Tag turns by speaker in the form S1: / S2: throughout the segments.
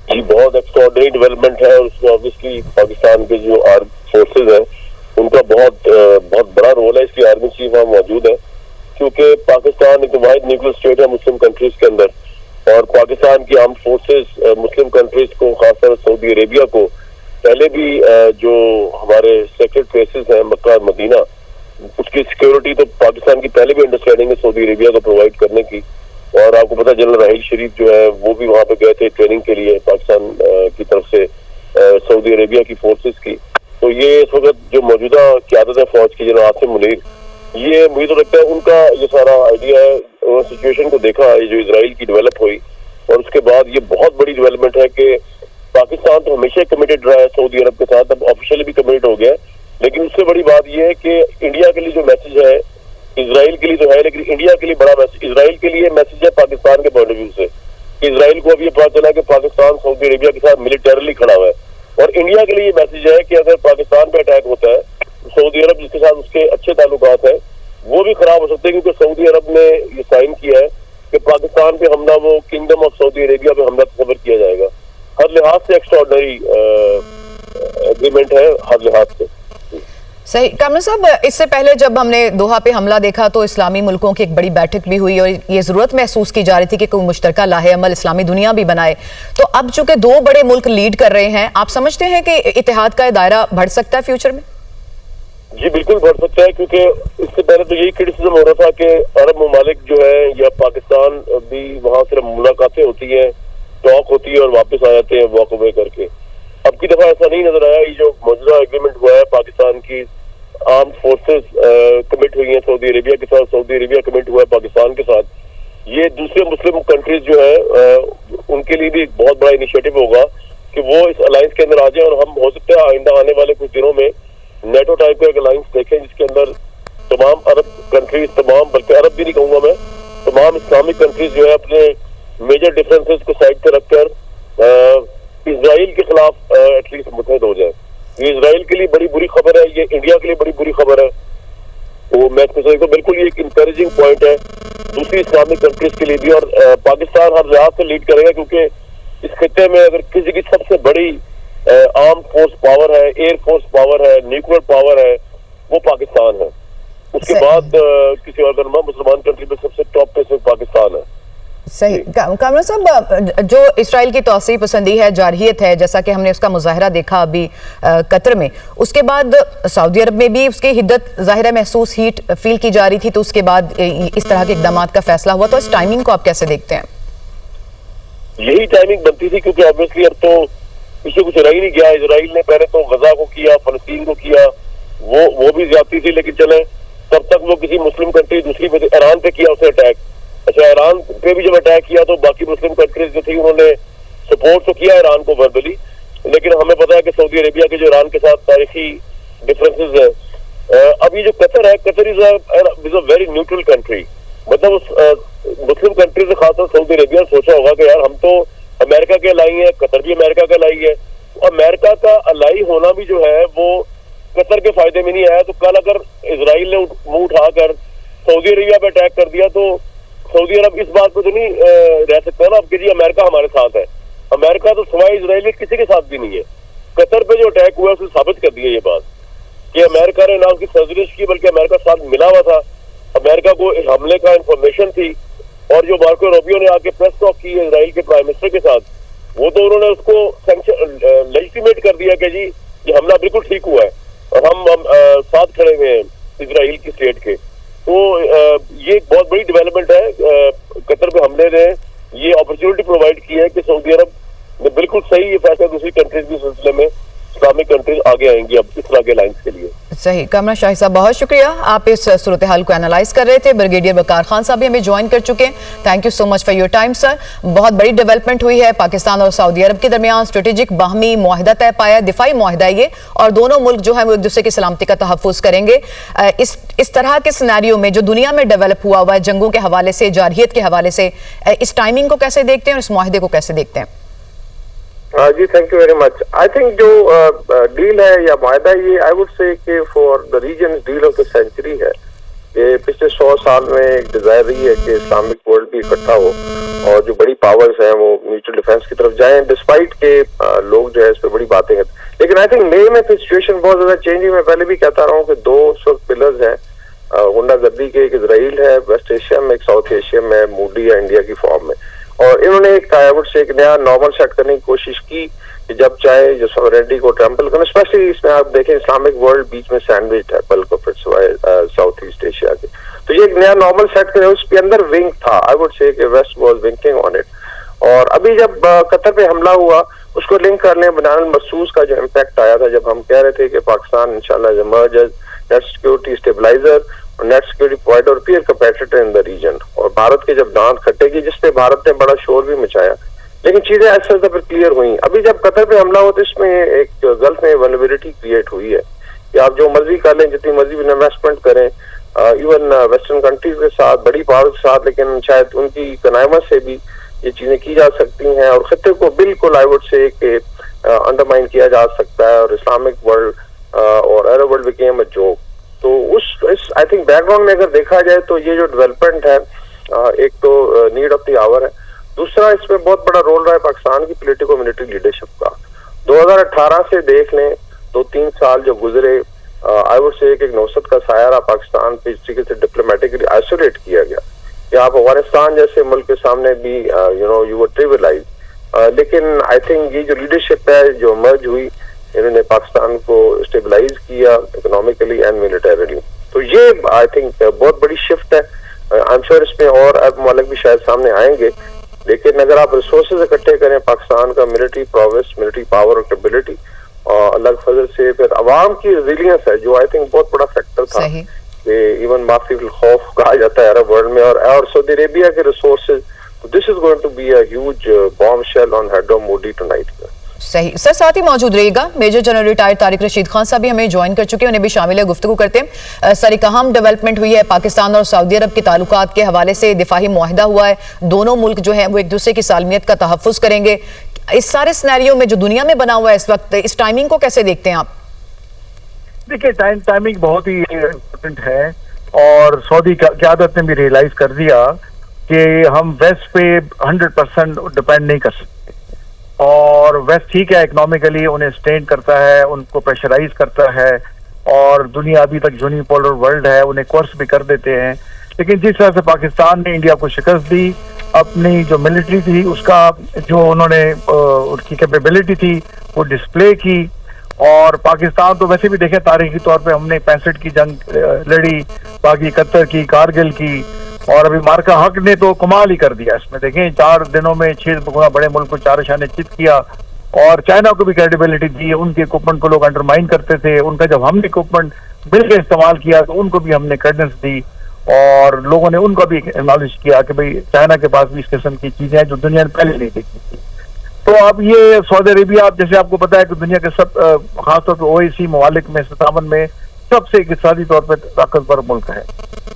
S1: ये बहुत extraordinary development है और उसमें ऑब्वियसली पाकिस्तान के जो आर्म फोर्सेज है उनका बहुत बड़ा रोल है। इसकी आर्मी चीफ वहाँ मौजूद है क्योंकि पाकिस्तान एक वाहिद न्यूक्लियर स्टेट है मुस्लिम कंट्रीज के अंदर, और पाकिस्तान की आर्म फोर्सेज मुस्लिम कंट्रीज को, खासकर सऊदी अरेबिया को पहले भी जो हमारे सेक्रेट प्लेसेस हैं मक्का और मदीना, उसकी सिक्योरिटी तो पाकिस्तान की पहले भी अंडरस्टैंडिंग है सऊदी अरेबिया को प्रोवाइड करने की। और आपको पता जनरल राहील शरीफ जो है वो भी वहां पे गए थे ट्रेनिंग के लिए पाकिस्तान की तरफ से सऊदी अरेबिया की फोर्सेस की। तो ये इस वक्त जो मौजूदा क़यादत है फौज की जनरल आसिम मुनीर, ये मुझे तो लगता है उनका ये सारा आइडिया है। उन्होंने सिचुएशन को देखा है जो इसराइल की डेवलप हुई, और उसके बाद ये बहुत बड़ी डेवलपमेंट है कि पाकिस्तान तो हमेशा कमिटेड रहा है सऊदी अरब के साथ, अब ऑफिशियली भी कमिटेड हो गया। लेकिन उससे बड़ी बात यह है कि इंडिया के लिए जो मैसेज है, इसराइल के लिए तो है लेकिन इंडिया के लिए बड़ा मैसेज, इसराइल के लिए मैसेज है पाकिस्तान के पॉइंट ऑफ व्यू से। इसराइल को अब ये पता चला कि पाकिस्तान सऊदी अरेबिया के साथ मिलिटरली खड़ा हुआ है, और इंडिया के लिए ये मैसेज है कि अगर पाकिस्तान पे अटैक होता है सऊदी अरब जिसके साथ उसके अच्छे ताल्लुकात है वो भी खराब हो सकते हैं, क्योंकि सऊदी अरब ने ये साइन किया है कि पाकिस्तान पे हमला वो किंगडम ऑफ सऊदी अरेबिया पे हमला तस्वर किया जाएगा। हर लिहाज से एक्स्ट्राऑर्डिनरी एग्रीमेंट है, हर लिहाज से।
S2: सही। कामरान साहब, इससे पहले जब हमने दोहा पे हमला देखा तो इस्लामी मुल्कों की एक बड़ी बैठक भी हुई और ये जरूरत महसूस की जा रही थी कि कोई मुश्तरका लाहे अमल इस्लामी दुनिया भी बनाए। तो अब चूंकि दो बड़े मुल्क लीड कर रहे हैं, आप समझते हैं कि इत्तेहाद का दायरा बढ़ सकता है फ्यूचर में?
S1: जी बिल्कुल बढ़ सकता है, क्योंकि इससे पहले तो यही क्रिटिसिज्म हो रहा था कि अरब ममालिक जो है या पाकिस्तान भी वहां सिर्फ मुलाकातें होती है, टॉक होती है और वापस आ जाते हैं वॉक अवे करके। अब की दफा ऐसा नहीं नजर आया। ये जो मौजूदा एग्रीमेंट हुआ है, पाकिस्तान की आर्म फोर्सेस कमिट हुई हैं सऊदी अरेबिया के साथ, सऊदी अरेबिया कमिट हुआ है पाकिस्तान के साथ, ये दूसरे मुस्लिम कंट्रीज जो है उनके लिए भी एक बहुत बड़ा इनिशिएटिव होगा कि वो इस अलायंस के अंदर आ जाए। और हम हो सकता है आइंदा आने वाले कुछ दिनों में नेटो टाइप का एक अलायंस देखें जिसके अंदर तमाम अरब कंट्रीज, तमाम बल्कि अरब भी नहीं कहूंगा मैं, तमाम इस्लामिक कंट्रीज जो है अपने मेजर डिफरेंसेस को साइड पर रखकर इसराइल के खिलाफ एटलीस्ट मुतहद हो जाए। ये इसराइल के लिए बड़ी बुरी खबर है, ये इंडिया के लिए बड़ी बुरी खबर है। तो मैं समझता हूँ बिल्कुल ये एक इंकरेजिंग पॉइंट है दूसरी इस्लामिक कंट्रीज के लिए भी। और पाकिस्तान हर लिहाज से लीड करेगा, क्योंकि इस खत्ते में अगर किसी की सबसे बड़ी आर्म फोर्स पावर है, एयर फोर्स पावर है, न्यूक्लियर पावर है, वो पाकिस्तान है। उसके बाद किसी और मुसलमान कंट्री में सबसे टॉप पे सिर्फ पाकिस्तान है।
S2: सही। कामरान साहब, जो इसराइल की तौसीफ पसंदी है, जारहियत है, जैसा कि हमने उसका मुजाहरा देखा अभी कतर में, उसके बाद सऊदी अरब में भी उसकी हिद्दत ज़ाहिर महसूस हीट फील की जा रही थी, तो उसके बाद इस तरह के इकदाम का फैसला हुआ। तो इस टाइमिंग को आप कैसे देखते हैं?
S1: यही टाइमिंग बनती थी, क्योंकि ऑब्वियसली अब तो पीछे कुछ रह ही नहीं गया। इसराइल ने पहले तो गजा को किया, फलस्तीन को किया, वो भी ज्यादती थी, लेकिन चले तब तक वो किसी मुस्लिम कंट्री दूसरी पे, ईरान पे किया उसने अटैक। अच्छा, ईरान पे भी जब अटैक किया तो बाकी मुस्लिम कंट्रीज जो थी उन्होंने सपोर्ट तो किया ईरान को वर्बली, लेकिन हमें पता है कि सऊदी अरेबिया के जो ईरान के साथ तारीखी डिफरेंसेस है। अब ये जो कतर है, Qatar is a very neutral country. मतलब उस मुस्लिम कंट्री से खासकर सऊदी अरेबिया सोचा होगा कि यार हम तो अमेरिका के अलाई है, कतर भी अमेरिका का अलाई है। अमेरिका का अलाई होना भी जो है वो कतर के फायदे में नहीं आया। तो कल अगर इसराइल ने मुंह उठाकर सऊदी अरेबिया पे अटैक कर दिया तो सऊदी अरब इस बात पे तो नहीं रह सकता ना अब कि जी अमेरिका हमारे साथ है। अमेरिका तो सिवाय इसराइल के किसी के साथ भी नहीं है। कतर पे जो अटैक हुआ उसने साबित कर दिया ये बात कि अमेरिका ने ना उसकी सर्जिश की बल्कि अमेरिका साथ मिला हुआ था। अमेरिका को इस हमले का इंफॉर्मेशन थी, और जो मार्को रूबियो ने आके प्रेस टॉक की इसराइल के प्राइम मिनिस्टर के साथ, वो तो उन्होंने उसको लेजिटिमेट कर दिया कि जी ये हमला बिल्कुल ठीक हुआ है और हम साथ खड़े हुए हैं इसराइल की स्टेट के। तो ये एक बहुत बड़ी डेवलपमेंट है। कतर पे हमले ने ये अपॉर्चुनिटी प्रोवाइड की है कि सऊदी अरब ने बिल्कुल सही ये फैसला दूसरी कंट्रीज के सिलसिले में इस्लामिक कंट्रीज आगे आएंगी अब इस तरह के लाइन्स के लिए।
S2: सही। कामरान शाही साहब, बहुत शुक्रिया, आप इस सूरत हाल को एनालाइज कर रहे थे। ब्रिगेडियर वकार खान साहब भी हमें ज्वाइन कर चुके हैं। Thank you so much for your time sir. बहुत बड़ी डेवलपमेंट हुई है, पाकिस्तान और सऊदी अरब के दरमियान स्ट्रेटेजिक बाहमी मुआहदा तय पाया, दिफाई मुआहदा ये, और दोनों मुल्क जो है वो एक दूसरे की सलामती का तहफ़्फ़ुज़ करेंगे। इस तरह के सिनेरियो में जो दुनिया में डेवलप हुआ है जंगों के हवाले से, जारहियत के हवाले से, इस टाइमिंग को कैसे देखते हैं और इस मुआहदे को कैसे देखते हैं?
S3: जी thank you very much. I think जो डील है या मायदा, ये आई वुड से कि for the reason deal of the century है। कि पिछले 100 साल में एक डिजायर रही है कि इस्लामिक वर्ल्ड भी इकट्ठा हो और जो बड़ी पावर्स हैं वो म्यूचुअल डिफेंस की तरफ जाएं, डिस्पाइट के लोग जो है इस पर बड़ी बातें करते हैं। लेकिन आई थिंक मे में सिचुएशन बहुत ज्यादा चेंज हुई। मैं पहले भी कहता रहा हूँ कि दो पिलर्स हैं गुंडागर्दी के, एक इसराइल है वेस्ट एशिया में, एक साउथ एशिया में मूडी या इंडिया की फॉर्म में, और इन्होंने एक आईवुड से एक नया नॉर्मल सेट करने की कोशिश की कि जब चाहे जो सॉवरेनिटी को ट्रैम्पल करना, स्पेशली इसमें आप देखें इस्लामिक वर्ल्ड बीच में सैंडविच है bulk of its south east Asia के, तो ये एक नया नॉर्मल सेट करे, उसके अंदर विंग था। I would say west was winking on it. और अभी जब कतर पे हमला हुआ उसको लिंक कर लें बनान मसूस का जो इम्पैक्ट आया था, जब हम कह रहे थे कि पाकिस्तान इंशाल्लाह emerge as net security stabiliser और नेट सिक्योरिटी प्रोवाइडर और peer competitor in the region, और भारत के जब दांत खटेगी, जिसपे भारत ने बड़ा शोर भी मचाया, लेकिन चीजें ऐसे फिर क्लियर हुई। अभी जब कतर पे हमला हुआ तो इसमें एक गल्फ में वल्नरेबिलिटी क्रिएट हुई है कि आप जो मर्जी कर लें, जितनी मर्जी इन्वेस्टमेंट करें, इवन वेस्टर्न कंट्रीज के साथ, बड़ी पावर के साथ, लेकिन शायद उनकी कनायमत से भी ये चीजें की जा सकती हैं और खत्ते को बिल्कुल आई वुड से अंडरमाइन किया जा सकता है, और इस्लामिक वर्ल्ड और Arab world became a joke. तो इस आई थिंक बैकग्राउंड में अगर देखा जाए तो ये जो डेवलपमेंट है एक तो नीड ऑफ द आवर है, दूसरा इसमें बहुत बड़ा रोल रहा है पाकिस्तान की पॉलिटिको मिलिट्री लीडरशिप का। 2018 से देख लें, 2-3 साल जो गुजरे, आई वुड से एक नौसत का साया रहा पाकिस्तान पे, इस तरीके से डिप्लोमेटिकली आइसोलेट किया गया कि आप अफगानिस्तान जैसे मुल्क के सामने भी यू वर ट्रिविलाइज। लेकिन आई थिंक ये जो लीडरशिप है जो मर्ज हुई, इन्होंने पाकिस्तान को स्टेबलाइज किया इकोनॉमिकली एंड मिलिटरीली, तो ये आई थिंक बहुत बड़ी शिफ्ट है। आई एम श्योर इसमें और अरब ममालिक भी शायद सामने आएंगे, लेकिन अगर आप रिसोर्सेज इकट्ठे करें पाकिस्तान का मिलिट्री प्रोवेस, मिलिट्री पावर और कैपेबिलिटी, अल्लाह के फजल से फिर अवाम की रेजिलियंस है जो आई थिंक बहुत बड़ा फैक्टर था कि इवन माफी खौफ कहा जाता है अरब वर्ल्ड में, और सऊदी अरेबिया के resources, this is going to be a huge bombshell on head of Modi tonight.
S2: सही सर, साथ ही मौजूद रहिएगा। Major general retired Tariq Rashid Khan साहब भी हमें ज्वाइन कर चुके हैं, उन्हें भी शामिल है गुफ्तगू करते हैं। सर, एक अहम डेवलपमेंट हुई है पाकिस्तान और सऊदी अरब के ताल्लुकात के हवाले से, दिफाही मुआहिदा हुआ है, दोनों मुल्क जो है वो एक दूसरे की सालमियत का तहफ़्फ़ुज़ करेंगे। इस सारे सिनेरियो में जो दुनिया में बना हुआ है इस वक्त, इस टाइमिंग को कैसे देखते हैं आप?
S4: देखिए, टाइमिंग बहुत ही इम्पोर्टेंट है, और सऊदी क़यादत ने भी रियलाइज कर दिया कि हम वेस्ट पे 100% डिपेंड नहीं कर सकते, और वेस्ट ठीक है इकोनॉमिकली उन्हें स्ट्रेन करता है, उनको प्रेशराइज करता है, और दुनिया अभी तक यूनिपोलर वर्ल्ड है, उन्हें कोर्स भी कर देते हैं। लेकिन जिस तरह से पाकिस्तान ने इंडिया को शिकस्त दी, अपनी जो मिलिट्री थी उसका जो उन्होंने उसकी कैपेबिलिटी थी वो डिस्प्ले की, और पाकिस्तान तो वैसे भी देखें तारीखी तौर पे हमने 65 की जंग लड़ी, बाकी 71 की, कारगिल की, और अभी मार्का हक ने तो कमाल ही कर दिया इसमें। देखें 4 दिनों में 6 गुना बड़े मुल्क को 4 निशाने चित किया, और चाइना को भी क्रेडिबिलिटी दी। उनके इक्विपमेंट को लोग अंडरमाइन करते थे, उनका जब हमने इक्विपमेंट मिलकर इस्तेमाल किया तो उनको भी हमने क्रेडेंस दी, और लोगों ने उनको भी एक्नॉलेज किया कि भाई चाइना के पास भी इस किस्म की चीजें हैं जो दुनिया ने पहले नहीं देखी थी। तो अब ये सऊदी अरेबिया, जैसे आपको पता है कि दुनिया के सब खासतौर पर ओएसी ममालिक में 57 में सबसे इक़्तिसादी तौर पर ताकतवर मुल्क है,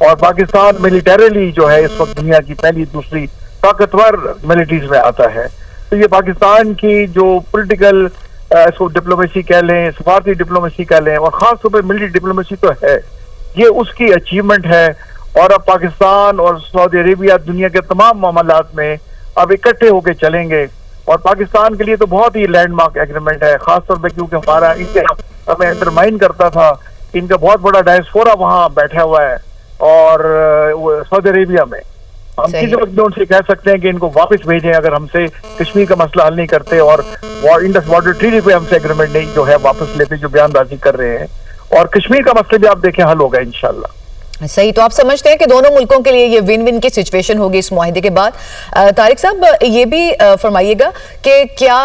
S4: और पाकिस्तान मिलिटरीली जो है इस वक्त दुनिया की पहली दूसरी ताकतवर मिलिट्रीज में आता है। तो ये पाकिस्तान की जो पॉलिटिकल इसको डिप्लोमेसी कह लें, सफारती डिप्लोमेसी कह लें, और खासतौर पर मिलिट्री डिप्लोमेसी तो है, ये उसकी अचीवमेंट है। और अब पाकिस्तान और सऊदी अरेबिया दुनिया के तमाम मामलात में अब इकट्ठे होकर चलेंगे, और पाकिस्तान के लिए तो बहुत ही लैंडमार्क एग्रीमेंट है, खासतौर पर क्योंकि हमारा इनके हमें अंडरमाइन करता था, इनका बहुत बड़ा डायस्पोरा वहाँ बैठा हुआ है, और सऊदी अरेबिया में हम किसी वक्त उनसे कह सकते हैं कि इनको वापस भेजें अगर हमसे कश्मीर का मसला हल नहीं करते, और इंडस वाटर ट्रीटी पे हमसे एग्रीमेंट नहीं जो है वापस लेते, जो बयानबाजी कर रहे हैं, और कश्मीर का मसला भी आप देखें हल होगा इंशाल्लाह।
S2: सही, तो आप समझते हैं कि दोनों मुल्कों के लिए ये विन विन की सिचुएशन होगी इस मुआहिदे के बाद। तारिक साहब, ये भी फरमाइएगा कि क्या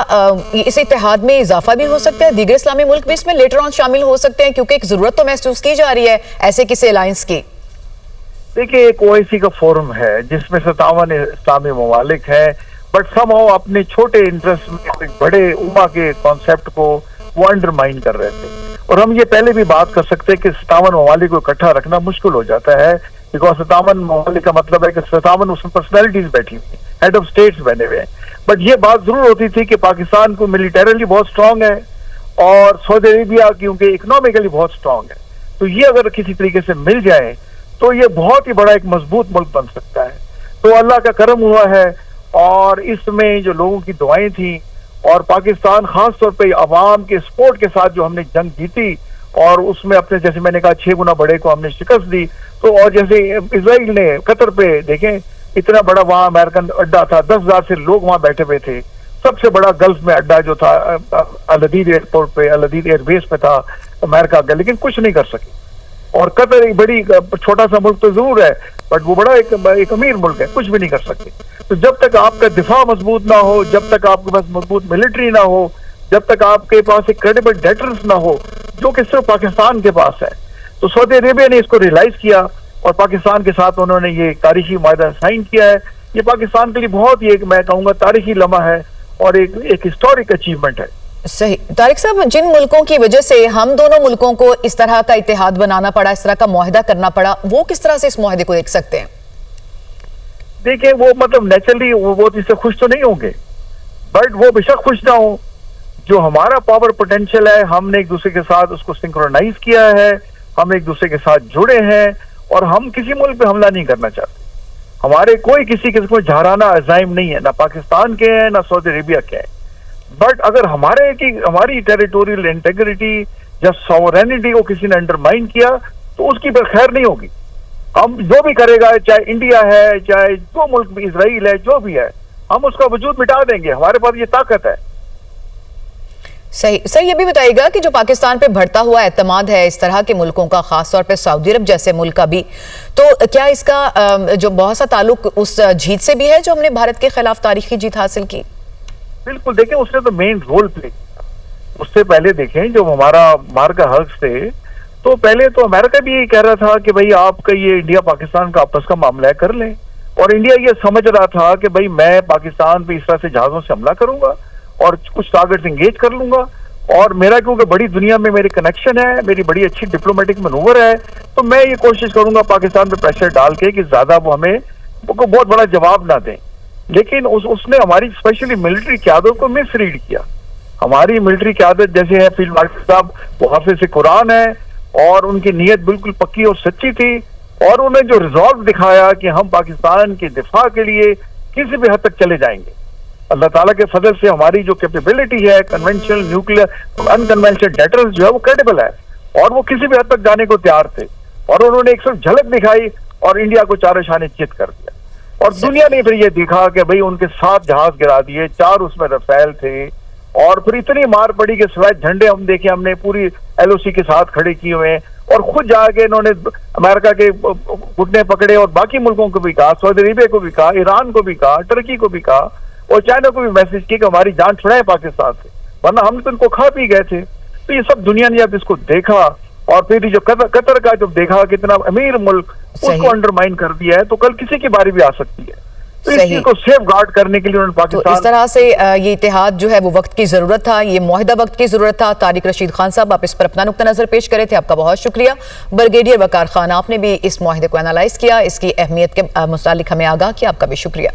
S2: इस इत्तेहाद में इजाफा भी हो सकता है, दीगर इस्लामी मुल्क भी इसमें लेटर ऑन शामिल हो सकते हैं, क्योंकि एक जरूरत तो महसूस की जा रही है ऐसे किसी अलायंस की?
S4: देखिए, एक ओआईसी का फोरम है जिसमें 57 इस्लामी ममालिक है, बट समहाउ अपने छोटे इंटरेस्ट में बड़े उम्मा के कॉन्सेप्ट को वो अंडरमाइन कर रहे थे। और हम ये पहले भी बात कर सकते हैं कि 57 ममालिक को इकट्ठा रखना मुश्किल हो जाता है, बिकॉज 57 ममालिक का मतलब है कि 57 उसमें पर्सनैलिटीज बैठी हुई, हेड ऑफ स्टेट्स बने हुए हैं। बट ये बात जरूर होती थी कि पाकिस्तान को मिलिटरीली बहुत स्ट्रांग है, और सऊदी अरेबिया क्योंकि इकोनॉमिकली बहुत स्ट्रांग है, तो ये अगर किसी तरीके से मिल जाए तो ये बहुत ही बड़ा एक मजबूत मुल्क बन सकता है। तो अल्लाह का करम हुआ है, और इसमें जो लोगों की दुआएं थी, और पाकिस्तान खास तौर पे अवाम के सपोर्ट के साथ जो हमने जंग जीती, और उसमें अपने जैसे मैंने कहा 6 गुना बड़े को हमने शिकस्त दी। तो और जैसे इजराइल ने कतर पे देखें, इतना बड़ा वहां अमेरिकन अड्डा था, 10,000 से लोग वहां बैठे हुए थे। सबसे बड़ा गल्फ में अड्डा जो था अल-अदीद एयरपोर्ट पे, अल-अदीद एयरबेस पे था अमेरिका का, लेकिन कुछ नहीं कर सके। और कतर एक बड़ी छोटा सा मुल्क तो जरूर है, बट वो बड़ा एक अमीर मुल्क है, कुछ भी नहीं कर सकते। तो जब तक आपका दिफा मजबूत ना हो, जब तक आपके पास मजबूत मिलिट्री ना हो, जब तक आपके पास एक क्रेडिबल डेटर्स ना हो, जो कि सिर्फ पाकिस्तान के पास है, तो सऊदी अरेबिया ने इसको रियलाइज किया और पाकिस्तान के साथ उन्होंने ये तारीखी मायदा साइन किया है। ये पाकिस्तान के लिए बहुत ही एक, मैं कहूँगा, तारीखी लम्हा है और एक हिस्टोरिक अचीवमेंट है।
S2: सही। तारिक साहब, जिन मुल्कों की वजह से हम दोनों मुल्कों को इस तरह का इत्तेहाद बनाना पड़ा, इस तरह का मुआहदा करना पड़ा, वो किस तरह से इस मुआहदे को देख सकते हैं?
S4: देखिए, वो मतलब नेचुरली वो इससे खुश तो नहीं होंगे, बट वो बेशक खुश ना हो। जो हमारा पावर पोटेंशियल है, हमने एक दूसरे के साथ उसको सिंक्रोनाइज किया है, हम एक दूसरे के साथ जुड़े हैं, और हम किसी मुल्क पे हमला नहीं करना चाहते। हमारे कोई किसी किस्म में झाराना अजाइम नहीं है, ना पाकिस्तान के हैं ना सऊदी अरेबिया के हैं। बट अगर हमारी टेरिटोरियल इंटेग्रिटी या सॉवरेनिटी को किसी ने अंडरमाइन किया, तो उसकी फिर खैर नहीं होगी। हम जो भी करेगा, चाहे इंडिया है, चाहे जो मुल्क भी, इजराइल है, जो भी है, हम उसका वजूद मिटा देंगे। हमारे पास ये ताकत है।
S2: सही। सर, ये भी बताइएगा कि जो पाकिस्तान पे बढ़ता हुआ एतमाद है इस तरह के मुल्कों का, खासतौर पे सऊदी अरब जैसे मुल्क का भी, तो क्या इसका जो बहुत सा ताल्लुक उस जीत से भी है जो हमने भारत के खिलाफ तारीखी जीत हासिल की?
S4: बिल्कुल। देखें, उसने तो मेन रोल प्ले किया। उससे पहले देखें, जो हमारा मार का हक थे, तो पहले तो अमेरिका भी यही कह रहा था कि भाई आपका ये इंडिया पाकिस्तान का आपस का मामला है, कर लें। और इंडिया ये समझ रहा था कि भाई मैं पाकिस्तान पे इस तरह से जहाजों से हमला करूंगा और कुछ टारगेट्स एंगेज कर लूंगा, और मेरा क्योंकि बड़ी दुनिया में मेरे कनेक्शन है, मेरी बड़ी अच्छी डिप्लोमेटिक मनूवर है, तो मैं ये कोशिश करूंगा पाकिस्तान पे प्रेशर डाल के कि ज्यादा वो हमें बहुत बड़ा जवाब ना दें। लेकिन उसने हमारी स्पेशली मिलिट्री क़यादत को मिसरीड किया। हमारी मिलिट्री क़यादत जैसे है फील्ड मार्शल साहब, वो हाफिज़ से कुरान है, और उनकी नीयत बिल्कुल पक्की और सच्ची थी, और उन्हें जो रिजॉल्व दिखाया कि हम पाकिस्तान के दिफा के लिए किसी भी हद तक चले जाएंगे। अल्लाह ताला के फजल से हमारी जो कैपेबिलिटी है, कन्वेंशनल, न्यूक्लियर, अनकन्वेंशनल डेटर्स जो है वो क्रेडिबल है, और वो किसी भी हद तक जाने को तैयार थे। और उन्होंने एक सिर्फ झलक दिखाई और इंडिया को चारों शाने चित कर दिया। और दुनिया ने फिर ये देखा कि भाई उनके 7 जहाज गिरा दिए, 4 उसमें रफेल थे, और फिर इतनी मार पड़ी कि सिवाय झंडे हम देखे, हमने पूरी LOC के साथ खड़े किए हुए हैं, और खुद जाके इन्होंने अमेरिका के घुटने पकड़े और बाकी मुल्कों को भी कहा, सऊदी अरेबिया को भी कहा, ईरान को भी कहा, टर्की को भी कहा, और चाइना को भी मैसेज किया कि हमारी जान छुड़ाए पाकिस्तान से, वरना हम तो इनको खा पी गए थे। तो ये सब दुनिया ने जब इसको देखा, और फिर जो कतर का जब देखा कितना अमीर मुल्क, उसको अंडरमाइन कर दिया है, तो कल किसी की बारी भी आ सकती है। तो इस चीज को सेफ गार्ड करने के लिए उन्होंने पाकिस्तान,
S2: तो इस तरह से ये इत्तेहाद जो है वो वक्त की जरूरत था, ये मुआहदा वक्त की जरूरत था। तारिक रशीद खान साहब, आप इस पर अपना नुक्ता नजर पेश करे थे, आपका बहुत शुक्रिया। ब्रिगेडियर वकार खान, आपने भी इस मुआहदे को एनालाइज किया, इसकी अहमियत के मुतालिक हमें आगाह किया, आपका भी शुक्रिया।